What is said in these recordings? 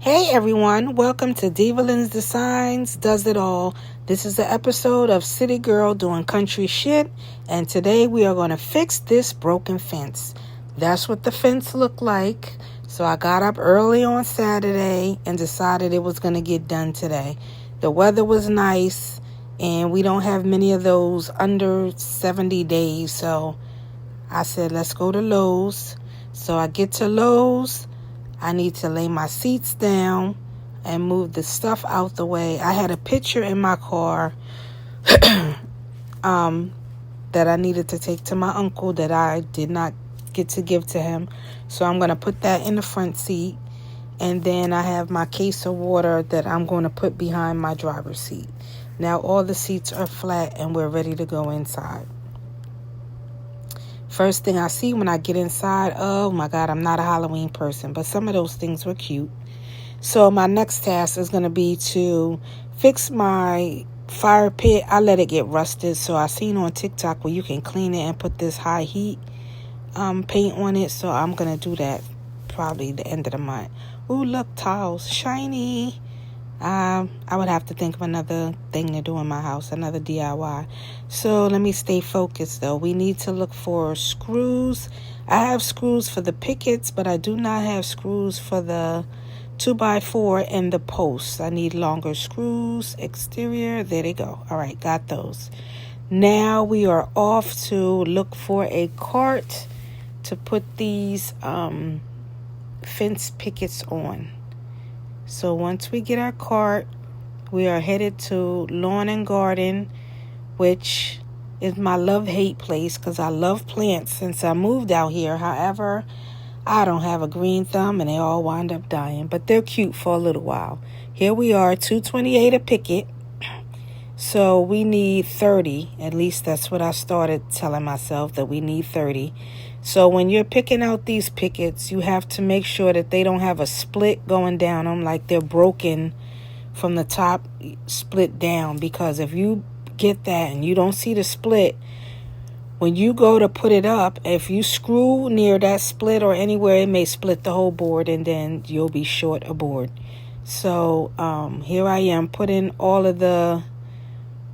Hey everyone, welcome to Divalin's Designs Does It All. This is the episode of City Girl Doing Country Shit, and today we are going to fix this broken fence. That's what the fence looked like. So I got up early on Saturday and decided it was going to get done today. The weather was nice, and we don't have many of those under 70 days, so I said let's go to Lowe's. So I get to Lowe's. I need to lay my seats down and move the stuff out the way. I had a picture in my car that I needed to take to my uncle that I did not get to give to him. So I'm going to put that in the front seat. And then I have my case of water that I'm going to put behind my driver's seat. Now all the seats are flat and we're ready to go inside. First thing I see when I get inside, oh my God, I'm not a Halloween person, but some of those things were cute. So my next task is going to be to fix my fire pit. I let it get rusted, so I seen on TikTok where you can clean it and put this high heat paint on it. So I'm going to do that probably the end of the month. Ooh, look, tiles, shiny. I would have to think of another thing to do in my house, another DIY. So let me stay focused, though. We need to look for screws. I have screws for the pickets, but I do not have screws for the 2x4 and the posts. I need longer screws, exterior. There they go. All right, got those. Now we are off to look for a cart to put these fence pickets on. So once we get our cart, we are headed to Lawn and Garden, which is my love-hate place because I love plants since I moved out here. However, I don't have a green thumb and they all wind up dying, but they're cute for a little while. Here we are, $2.28 a picket. So we need 30. At least that's what I started telling myself, that we need 30. So when you're picking out these pickets, you have to make sure that they don't have a split going down them, like they're broken from the top split down. Because if you get that and you don't see the split, when you go to put it up, if you screw near that split or anywhere, it may split the whole board and then you'll be short a board. So here I am putting all of the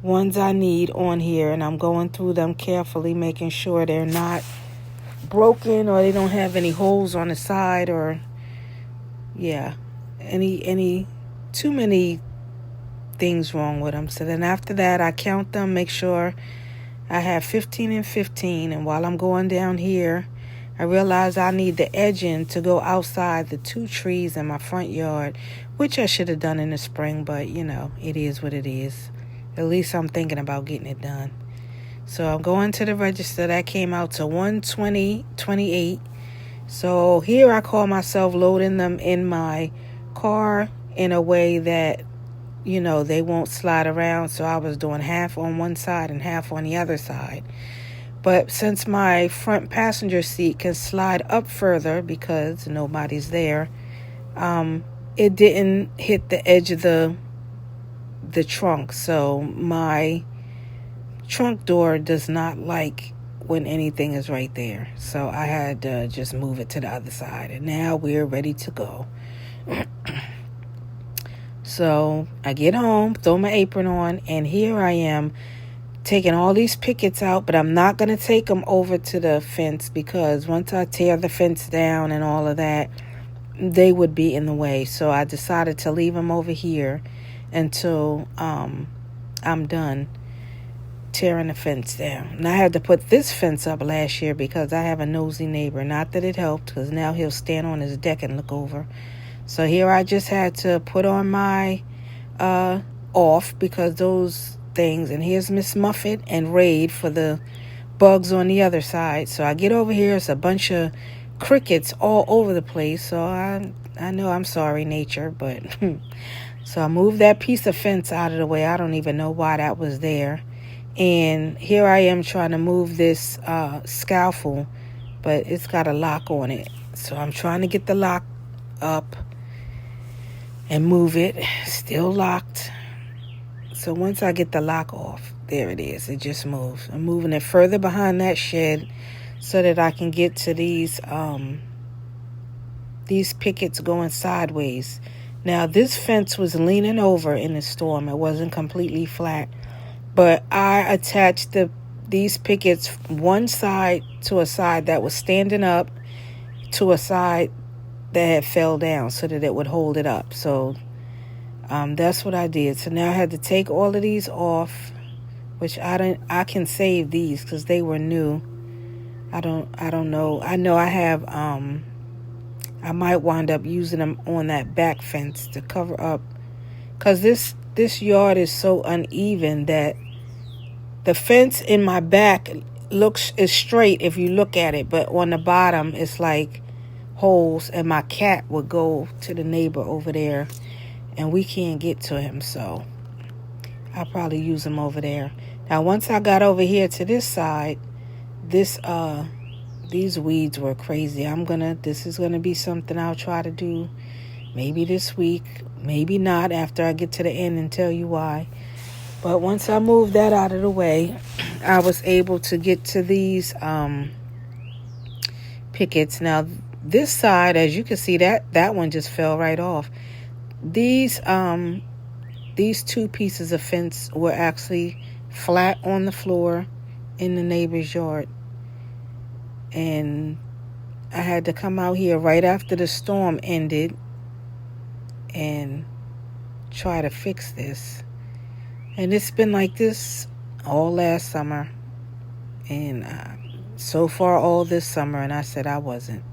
ones I need on here, and I'm going through them carefully, making sure they're not broken or they don't have any holes on the side or any too many things wrong with them. So then after that, I count them, make sure I have 15 and 15. And while I'm going down here, I realize I need the edging to go outside the 2 trees in my front yard, which I should have done in the spring, but it is what it is. At least I'm thinking about getting it done. So I'm going to the register. That came out to $120.28. So here I call myself loading them in my car in a way that, they won't slide around. So I was doing half on one side and half on the other side. But since my front passenger seat can slide up further because nobody's there, it didn't hit the edge of the trunk. So my trunk door does not like when anything is right there. So I had to just move it to the other side. And now we're ready to go. So I get home, throw my apron on, and here I am taking all these pickets out, but I'm not going to take them over to the fence because once I tear the fence down and all of that, they would be in the way. So I decided to leave them over here until I'm done tearing the fence down. And I had to put this fence up last year because I have a nosy neighbor. Not that it helped, because now he'll stand on his deck and look over. So here I just had to put on my off because those things, and here's Miss Muffet and Raid for the bugs on the other side. So I get over here, it's a bunch of crickets all over the place. So I know I'm sorry, nature, but so I moved that piece of fence out of the way. I don't even know why that was there. And here I am trying to move this scaffold, but it's got a lock on it. So I'm trying to get the lock up and move it. Still locked. So once I get the lock off, there it is. It just moves. I'm moving it further behind that shed so that I can get to these pickets going sideways. Now, this fence was leaning over in the storm. It wasn't completely flat. But I attached these pickets one side to a side that was standing up to a side that had fell down so that it would hold it up. So that's what I did. So now I had to take all of these off, which I can save these because they were new. I don't know. I know I have I might wind up using them on that back fence to cover up, because this yard is so uneven that the fence in my back is straight if you look at it, but on the bottom it's like holes, and my cat would go to the neighbor over there and we can't get to him, so I'll probably use him over there. Now once I got over here to this side, these weeds were crazy. This is gonna be something I'll try to do maybe this week, maybe not, after I get to the end and tell you why. But once I moved that out of the way, I was able to get to these pickets. Now this side, as you can see, that one just fell right off. These two pieces of fence were actually flat on the floor in the neighbor's yard. And I had to come out here right after the storm ended and try to fix this. And it's been like this all last summer, and so far all this summer, and I said I wasn't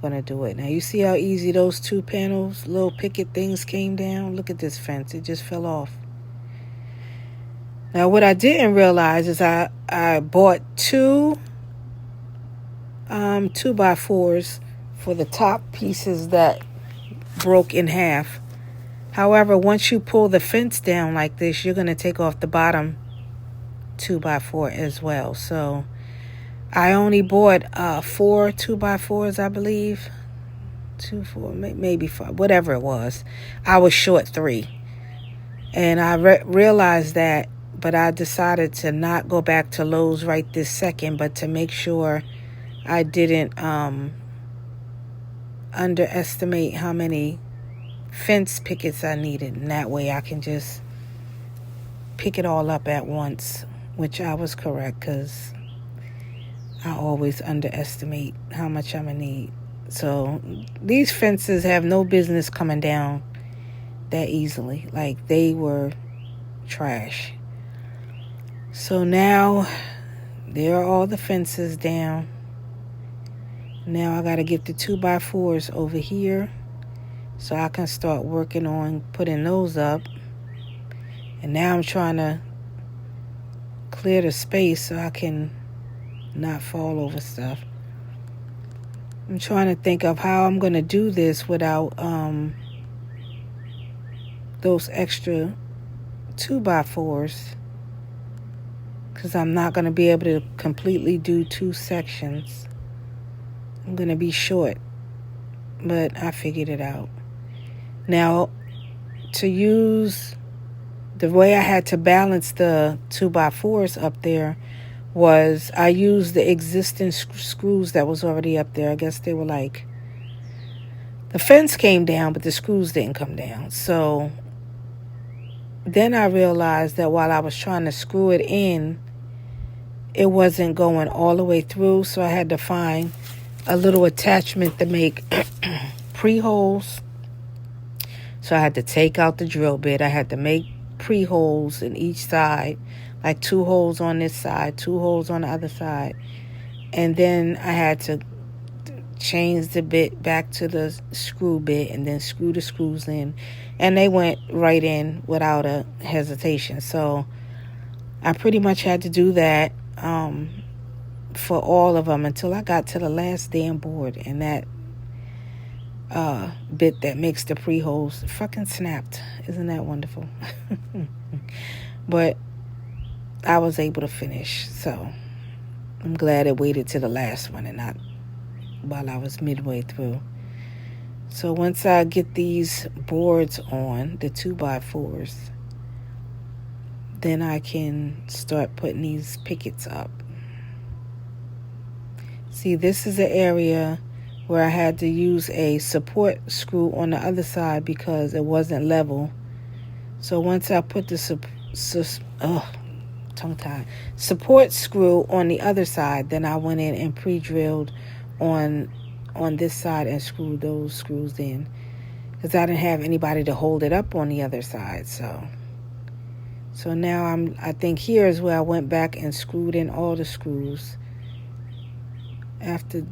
going to do it. Now you see how easy those two panels, little picket things, came down? Look at this fence. It just fell off. Now what I didn't realize is I bought two 2x4s for the top pieces that broke in half. However, once you pull the fence down like this, you're going to take off the bottom 2x4 as well. So I only bought 4 2x4s, I believe. 2, 4, maybe 5, whatever it was. I was short 3. And I realized that, but I decided to not go back to Lowe's right this second, but to make sure I didn't underestimate how many fence pickets I needed, and that way I can just pick it all up at once, which I was correct, because I always underestimate how much I'm gonna need. So these fences have no business coming down that easily. Like, they were trash. So now there are all the fences down. Now I got to get the 2x4s over here so I can start working on putting those up. And now I'm trying to clear the space so I can not fall over stuff. I'm trying to think of how I'm going to do this without those extra 2x4s, because I'm not going to be able to completely do 2 sections. I'm going to be short, but I figured it out. Now, to use the way I had to balance the 2x4s up there was I used the existing screws that was already up there. I guess they were like, the fence came down, but the screws didn't come down. So then I realized that while I was trying to screw it in, it wasn't going all the way through. So I had to find a little attachment to make pre-holes. So I had to take out the drill bit. I had to make pre-holes in each side, like 2 holes on this side, 2 holes on the other side. And then I had to change the bit back to the screw bit and then screw the screws in. And they went right in without a hesitation. So I pretty much had to do that for all of them until I got to the last damn board, and that bit that makes the pre-holes fucking snapped. Isn't that wonderful? But I was able to finish, so I'm glad I waited to the last one and not while I was midway through. So once I get these boards on, the 2x4s, then I can start putting these pickets up. See, this is the area where I had to use a support screw on the other side because it wasn't level. So once I put the support screw on the other side, then I went in and pre-drilled on this side and screwed those screws in, because I didn't have anybody to hold it up on the other side. So now I think here is where I went back and screwed in all the screws. After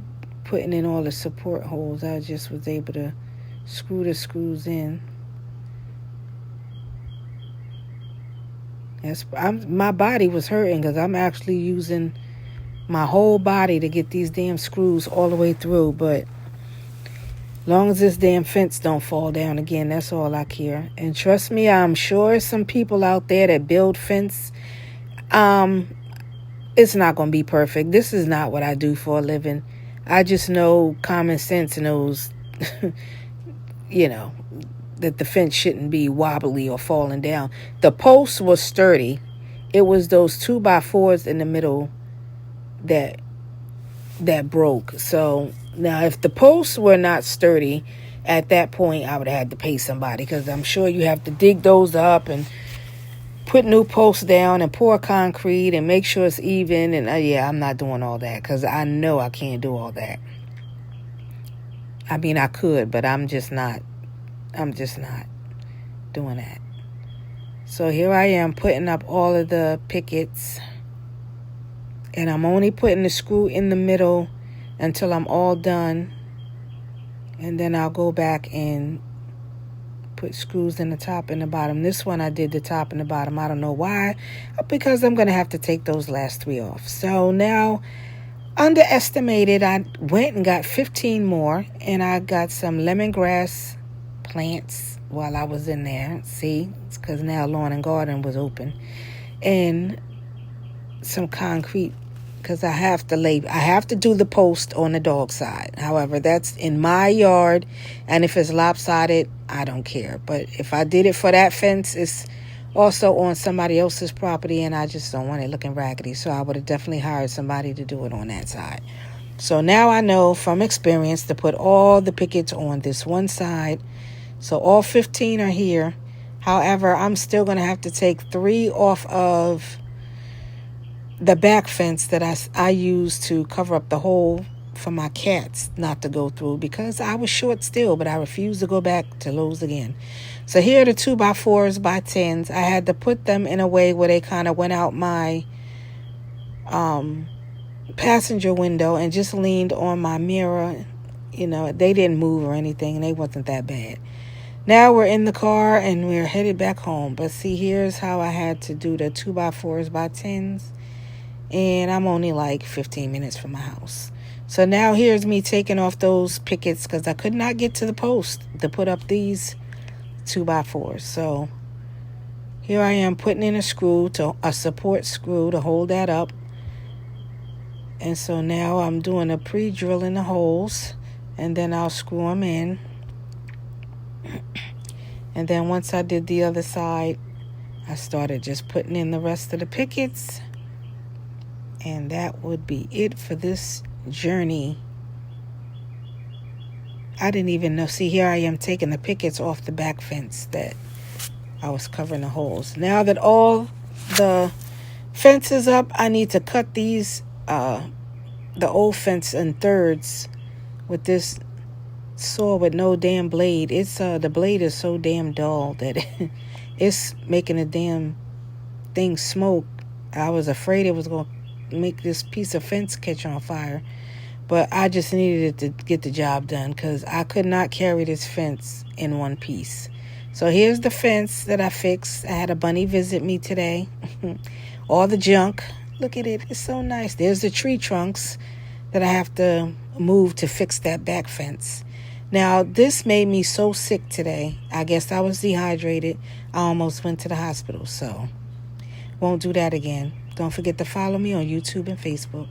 putting in all the support holes, I just was able to screw the screws in. My body was hurting because I'm actually using my whole body to get these damn screws all the way through. But long as this damn fence don't fall down again, that's all I care. And trust me, I'm sure some people out there that build fence, it's not going to be perfect. This is not what I do for a living. I just know common sense knows, that the fence shouldn't be wobbly or falling down. The post was sturdy. It was those 2x4s in the middle that broke. So now if the posts were not sturdy, at that point I would have had to pay somebody, because I'm sure you have to dig those up and put new posts down and pour concrete and make sure it's even. And I'm not doing all that, because I know I can't do all that. I mean, I could, but I'm just not doing that. So here I am putting up all of the pickets, and I'm only putting the screw in the middle until I'm all done, and then I'll go back and put screws in the top and the bottom. This one I did the top and the bottom. I don't know why, because I'm going to have to take those last 3 off. So now, underestimated, I went and got 15 more, and I got some lemongrass plants while I was in there. See, it's because now lawn and garden was open, and some concrete, because I have to do the post on the dog side. However, that's in my yard, and if it's lopsided, I don't care. But if I did it for that fence, it's also on somebody else's property, and I just don't want it looking raggedy. So I would have definitely hired somebody to do it on that side. So now I know from experience to put all the pickets on this one side. So all 15 are here. However, I'm still going to have to take 3 off of the back fence that I used to cover up the hole for my cats not to go through, because I was short still, but I refused to go back to Lowe's again. So here are the 2x4s by 10s. I had to put them in a way where they kind of went out my passenger window and just leaned on my mirror. They didn't move or anything, and they wasn't that bad. Now we're in the car and we're headed back home. But see, here's how I had to do the 2x4s by 10s. And I'm only like 15 minutes from my house. So now here's me taking off those pickets, because I could not get to the post to put up these 2x4s. So here I am putting in a support screw to hold that up. And so now I'm doing a pre-drilling the holes, and then I'll screw them in. And then once I did the other side, I started just putting in the rest of the pickets. And that would be it for this journey. I didn't even know. See, here I am taking the pickets off the back fence that I was covering the holes. Now that all the fence is up, I need to cut these, the old fence in thirds with this saw with no damn blade. It's the blade is so damn dull that it's making a damn thing smoke. I was afraid it was going to make this piece of fence catch on fire, but I just needed it to get the job done, because I could not carry this fence in one piece. So here's the fence that I fixed. I had a bunny visit me today. All the junk, look at it, it's so nice. There's the tree trunks that I have to move to fix that back fence. Now, this made me so sick today. I guess I was dehydrated. I almost went to the hospital, so won't do that again. Don't forget to follow me on YouTube and Facebook.